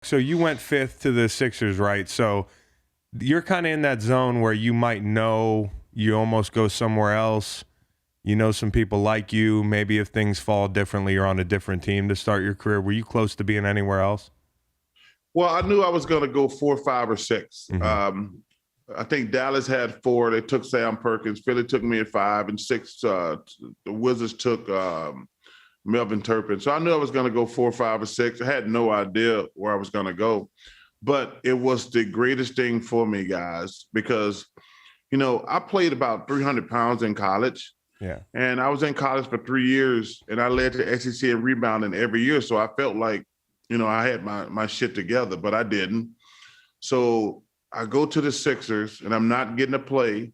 So you went fifth to the Sixers, right? So you're kind of in that zone where you might know you almost go somewhere else. You know some people like you. Maybe if things fall differently, you're on a different team to start your career. Were you close to being anywhere else? Well, I knew I was going to go 4, 5, or 6. Mm-hmm. I think Dallas had 4. They took Sam Perkins. Philly took me at 5 and 6. The Wizards took Melvin Turpin. So I knew I was going to go 4, 5, or 6. I had no idea where I was going to go. But it was the greatest thing for me, guys, because, I played about 300 pounds in college. Yeah. And I was in college for 3 years, and I led the SEC in rebounding every year. So I felt like, I had my shit together, but I didn't. So I go to the Sixers, and I'm not getting to play.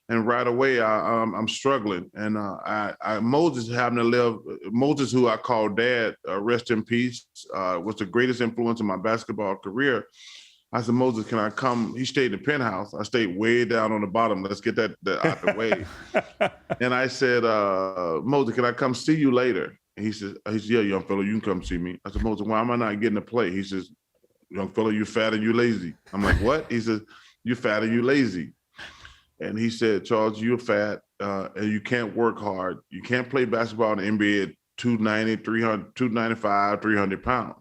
And right away, I'm struggling. And Moses Moses, who I call Dad, rest in peace, was the greatest influence in my basketball career. I said, Moses, can I come? He stayed in the penthouse. I stayed way down on the bottom. Let's get that out the way. And I said, Moses, can I come see you later? And he says, yeah, young fellow, you can come see me. I said, Moses, why am I not getting to play? He says, young fellow, you fat and you lazy. I'm like, what? He says, you fat and you lazy. And he said, Charles, you're fat and you can't work hard. You can't play basketball in the NBA at 290, 300, 295, 300 pounds.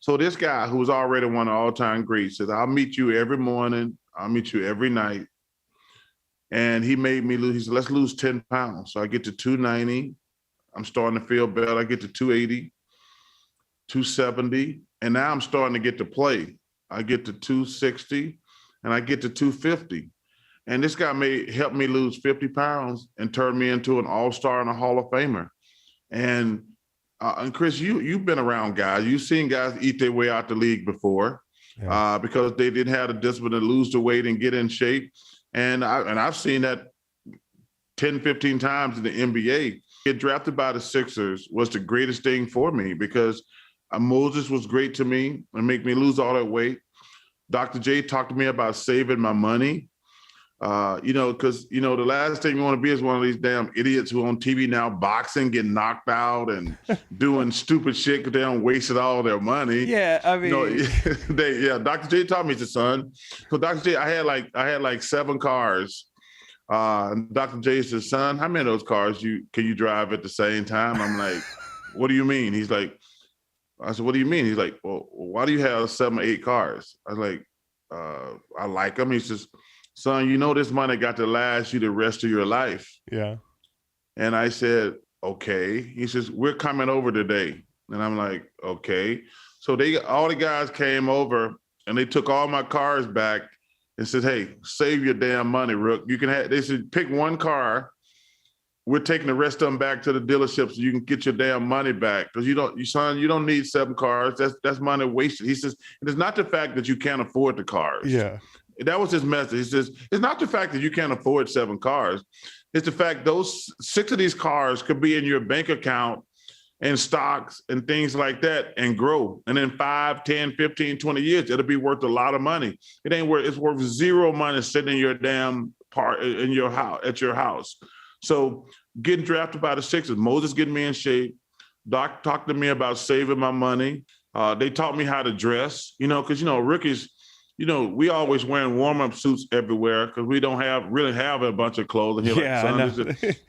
So this guy, who was already one of all-time greats, says, I'll meet you every morning. I'll meet you every night. And he made me lose. He said, let's lose 10 pounds. So I get to 290. I'm starting to feel better. I get to 280, 270. And now I'm starting to get to play. I get to 260 and I get to 250. And this guy helped me lose 50 pounds and turn me into an all-star and a Hall of Famer. And Chris, you've been around guys. You've seen guys eat their way out the league before because they didn't have the discipline to lose the weight and get in shape. And I've seen that 10, 15 times in the NBA. Get drafted by the Sixers was the greatest thing for me because Moses was great to me and make me lose all that weight. Dr. J talked to me about saving my money. Because, the last thing you want to be is one of these damn idiots who are on TV now boxing, getting knocked out and doing stupid shit because they don't wasted all their money. Yeah, I mean. Dr. J taught me, he said, son. So Dr. J, I had like 7 cars. And Dr. J said, son, how many of those cars can you drive at the same time? I'm like, what do you mean? He's like, I said, what do you mean? He's like, well, why do you have 7 or 8 cars? I was like, I like them. He says, son, this money got to last you the rest of your life. Yeah. And I said, okay. He says, we're coming over today. And I'm like, okay. So all the guys came over and they took all my cars back and said, hey, save your damn money, Rook. They said, pick one car. We're taking the rest of them back to the dealership so you can get your damn money back. Because you don't need 7 cars. That's money wasted. He says, it's not the fact that you can't afford the cars. Yeah. That was his message. He says, it's not the fact that you can't afford 7 cars. It's the fact those 6 of these cars could be in your bank account and stocks and things like that and grow. And in 5, 10, 15, 20 years, it'll be worth a lot of money. It's worth 0 money sitting in your damn in your house, at your house. So getting drafted by the Sixers, Moses getting me in shape. Doc talked to me about saving my money. They taught me how to dress, because, rookies, we always wearing warm-up suits everywhere because we don't really have a bunch of clothes. And I know.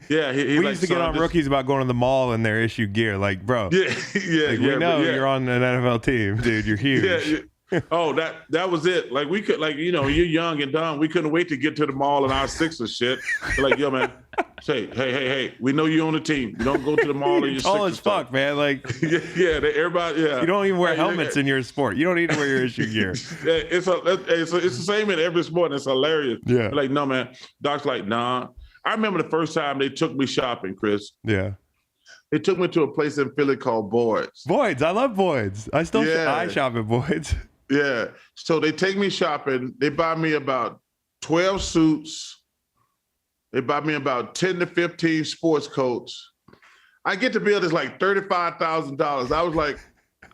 We used to get on rookies about going to the mall in their issue gear. Like, bro, we know you're on an NFL team, dude. You're huge. Oh, that was it. Like we could, you're young and dumb. We couldn't wait to get to the mall in our Sixers shit. We're like, yo, man, say, hey, we know you on the team. You don't go to the mall in your tall as fuck, man. Like, everybody, yeah. You don't even wear helmets in your sport. You don't need to wear your issue gear. It's the same in every sport. And it's hilarious. Yeah. Like, no, man. Doc's like, nah. I remember the first time they took me shopping, Chris. Yeah. They took me to a place in Philly called Boyd's. Boyd's. I love Boyd's. I shop at Boyd's. Yeah. So they take me shopping. They buy me about 12 suits. They buy me about 10 to 15 sports coats. I get the bill that's like $35,000. I was like,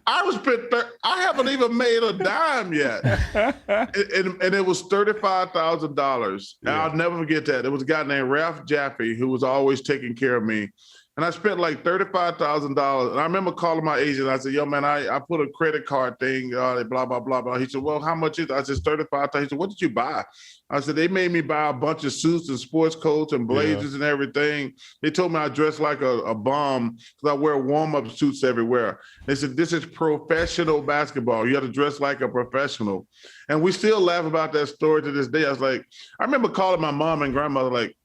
I haven't even made a dime yet. and it was $35,000. Yeah. I'll never forget that. There was a guy named Ralph Jaffe who was always taking care of me. And I spent like $35,000. And I remember calling my agent. I said, yo, man, I put a credit card thing, blah, blah, blah, blah. He said, well, how much is it? I said, $35,000. He said, what did you buy? I said, they made me buy a bunch of suits and sports coats and blazers and everything. They told me I dress like a bum because I wear warm-up suits everywhere. They said, this is professional basketball. You have to dress like a professional. And we still laugh about that story to this day. I was like, I remember calling my mom and grandmother like,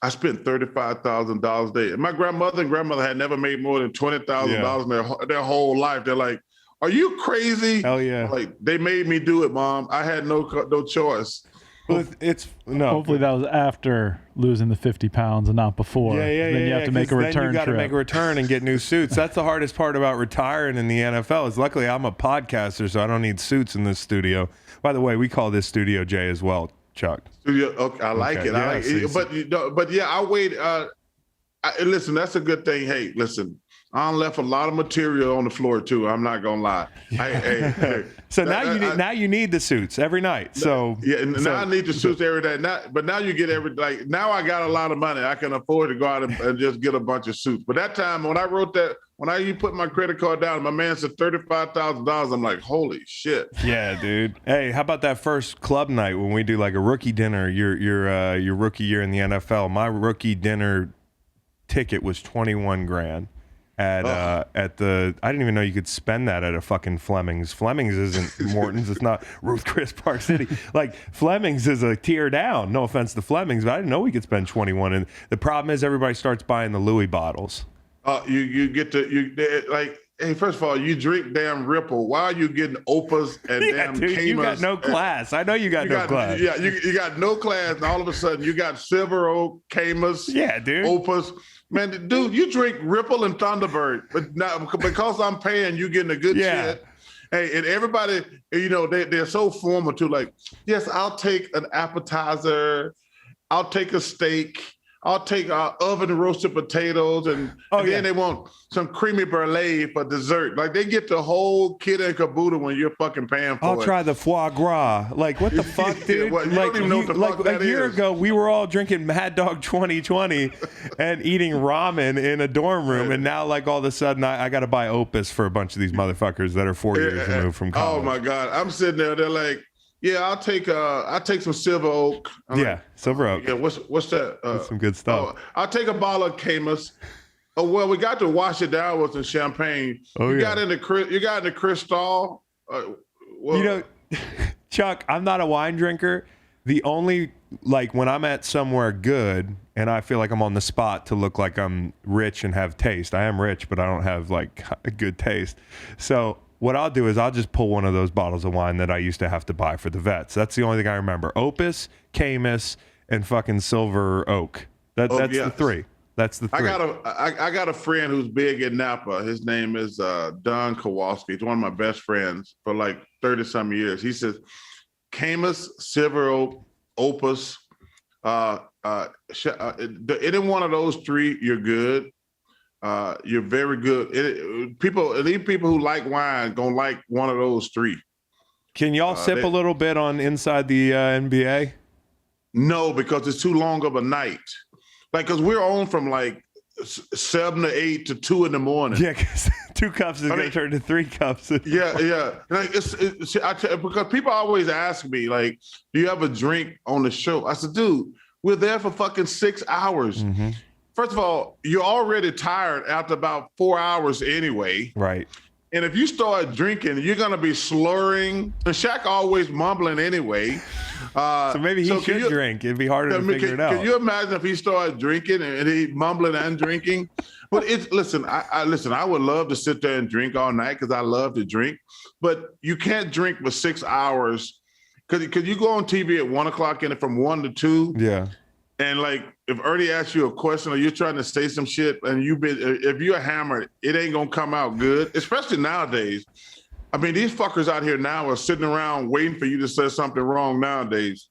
I spent $35,000 a day. And my grandmother and grandmother had never made more than $20,000 in their whole life. They're like, are you crazy? Hell yeah. Like, they made me do it, Mom. I had no choice. Well, it's no. Hopefully that was after losing the 50 pounds and not before. Then you have to make a return trip. Then you got to make a return and get new suits. That's the hardest part about retiring in the NFL is luckily I'm a podcaster, so I don't need suits in this studio. By the way, we call this Studio J as well, Chuck. Okay, I like it. I like it. But yeah, I wait. Listen, that's a good thing. Hey, listen, I left a lot of material on the floor too. I'm not gonna lie. Hey. So now you need the suits every night. So now I need the suits every day. But now you get now I got a lot of money. I can afford to go out and just get a bunch of suits. But that time when I wrote that, you put my credit card down, my man said $35,000. I'm like, holy shit. Yeah, dude. Hey, how about that first club night when we do like a rookie dinner? Your rookie year in the NFL. My rookie dinner ticket was $21,000. At the I didn't even know you could spend that at a fucking Fleming's. Fleming's isn't Morton's. It's not Ruth Chris Park City. Like Fleming's is a tier down. No offense to Fleming's, but I didn't know we could spend 21. And the problem is everybody starts buying the Louis bottles. You get to like. Hey, first of all, you drink damn Ripple. Why are you getting Opas and damn dude, Camas? You got no class. I know you got no class. Yeah, you got no class, and all of a sudden you got Silver Oak, Camas, dude, Opas. Man, dude, you drink Ripple and Thunderbird, but now because I'm paying, you getting a good shit. Hey, and everybody, they're so formal too. Like, yes, I'll take an appetizer, I'll take a steak. I'll take oven roasted potatoes and then they want some creamy brulee for dessert. Like they get the whole kit and caboodle when you're fucking paying for it. I'll try the foie gras. Like what the fuck, dude? You don't even know what the fuck that is. A year ago, we were all drinking Mad Dog 2020 and eating ramen in a dorm room, and now like all of a sudden I got to buy Opus for a bunch of these motherfuckers that are 4 years removed from college. Oh my god, I'm sitting there. They're like, yeah, I'll take some Silver Oak. Silver Oak. Yeah, what's that? That's some good stuff. I'll take a bottle of Camas. Oh well, we got to wash it down with some champagne. You got in the Cristal. Chuck, I'm not a wine drinker. The only when I'm at somewhere good and I feel like I'm on the spot to look like I'm rich and have taste. I am rich, but I don't have like a good taste. So what I'll do is I'll just pull one of those bottles of wine that I used to have to buy for the vets. That's the only thing I remember. Opus, Camas, and fucking Silver Oak. That's the three. That's the three. I got a friend who's big in Napa. His name is Don Kowalski. He's one of my best friends for like 30-some years. He says, Camas, Silver Oak, Opus, any one of those three, you're good. You're very good. These people who like wine gonna like one of those three. Can y'all sip a little bit on Inside the NBA? No, because it's too long of a night. Like, cause we're on from like 7 to 8 to 2 in the morning. Yeah, because 2 cups is gonna turn to 3 cups. Yeah. Like because people always ask me, like, do you have a drink on the show? I said, dude, we're there for fucking 6 hours. Mm-hmm. First of all, you're already tired after about 4 hours anyway. Right. And if you start drinking, you're going to be slurring. And Shaq always mumbling anyway. So maybe he should drink. It'd be harder to figure it out. Can you imagine if he started drinking and he mumbling and drinking? But listen, I would love to sit there and drink all night because I love to drink. But you can't drink for 6 hours because you go on TV at 1 o'clock and from 1 to 2. Yeah. And like, if Ernie asks you a question or you're trying to say some shit and if you're hammered, it ain't gonna come out good, especially nowadays. I mean, these fuckers out here now are sitting around waiting for you to say something wrong nowadays.